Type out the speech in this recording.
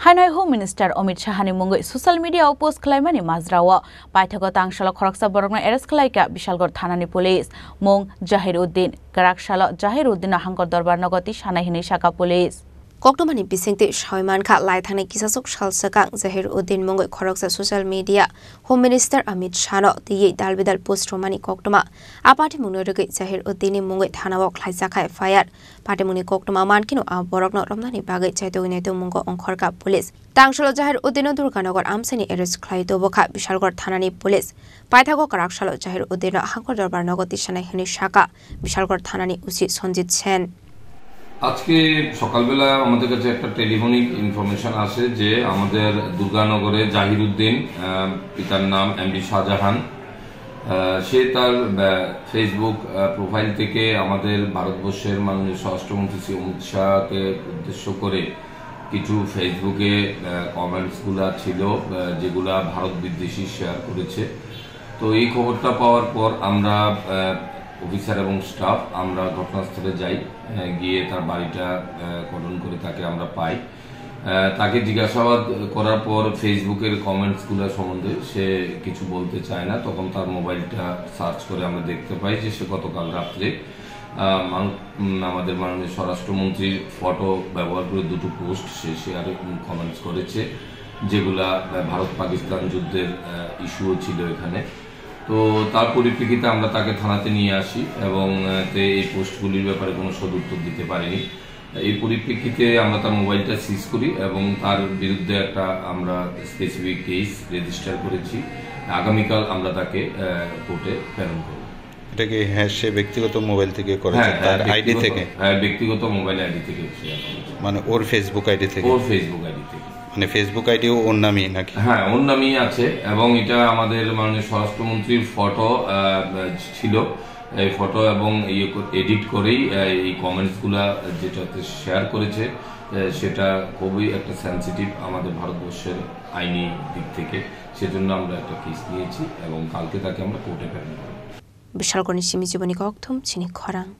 Hanoi Home Minister Amit Shahani mungoi social media post khlaimani mazrawa paithago tangshala khoraksa borokna arrest khlaika Bishalgarh thanani police mung Zahiruddin Garakshala Zahiruddin hangkor darbar nagati sanahini shaka police Koktomani bisingti Shaiman Kha Laithani Kisasok Shalsakang Zahiruddin mungoi khoraksa social media Home Minister Amit Shahno tiye dalbidal post romani Koktoma apati munoroge Zahiruddin mungoi thanawok khlaisakha fire pati muni Koktoma mankino borokno romnani bagai chaitoginaitu mungo ongkhorka police Tangshalo Zahiruddin Durganagar amsani arrest khlaito bokha Bishalgarh thanani police paithago Garakshala Zahiruddin hangkor darbar nagati sanahini shaka Bishalgarh thanani uchi Sanjit Sen আজকে সকালবেলা আমাদের কাছে একটা telephonic information আসে যে আমাদের দুর্গানগরে জাহিরউদ্দিন পিতার নাম এমডি শাহজাহান সে তার ফেসবুক প্রোফাইল থেকে আমাদের ভারতবর্ষের মাননীয় স্বরাষ্ট্রমন্ত্রী শ্রী অমিত শাহকে উদ্দেশ্য করে কিছু ফেসবুকে কমেন্টসগুলো ছিল যেগুলা ভারত বিদ্বেষী শেয়ার করেছে তো এই খবরটা পাওয়ার পর আমরা অফিসার এবং স্টাফ আমরা ঘটনাস্থলে যাই গিয়ে তার বাড়িটা কর্ডন করে তাকে আমরা পাই তাকে জিজ্ঞাসাবাদ করার পর ফেসবুকের কমেন্টসগুলো সম্বন্ধে সে কিছু বলতে চায় না তখন তার মোবাইলটা সার্চ করে আমরা দেখতে পাই যে সে গতকাল রাত্রে আমাদের মাননীয় স্বরাষ্ট্রমন্ত্রীর ফটো ব্যবহার করে দুটো পোস্ট সে শেয়ার কমেন্টস করেছে যেগুলা ভারত পাকিস্তান যুদ্ধের ইস্যুও ছিল এখানে তো তার পরিপ্রেক্ষিতে আমরা তাকে থানাতে নিয়ে আসি এবং এই পোস্টগুলির ব্যাপারে কোনো সদুত্তর দিতে পারিনি এই পরিপ্রেক্ষিতে আমরা তার মোবাইলটা সিজ করি এবং তার বিরুদ্ধে একটা আমরা স্পেসিফিক কেস রেজিস্টার করেছি আগামীকাল আমরা তাকে কোর্টে প্রেরণ করব এটা কি হ্যাঁ সে ব্যক্তিগত মোবাইল থেকে করেছে তার আইডি থেকে ব্যক্তিগত মোবাইল আইডি থেকে মানে ওর ফেসবুক আইডি থেকে মানে ফেসবুক আইডিও ওর নামই নাকি হ্যাঁ ওর নামই আছে এবং এটা আমাদের মাননীয় স্বরাষ্ট্রমন্ত্রীর ফটো ছিল এই ফটো এবং এডিট করেই এই কমেন্টসগুলো যেটাতে শেয়ার করেছে সেটা খুবই একটা সেনসিটিভ আমাদের ভারতবর্ষের আইনি দিক থেকে সেজন্য আমরা একটা কেস নিয়েছি এবং কালকে তাকে আমরা কোর্টে প্রেরণ করব Bishalgarh Nishimi Jiboni Kokthum Chini Khorang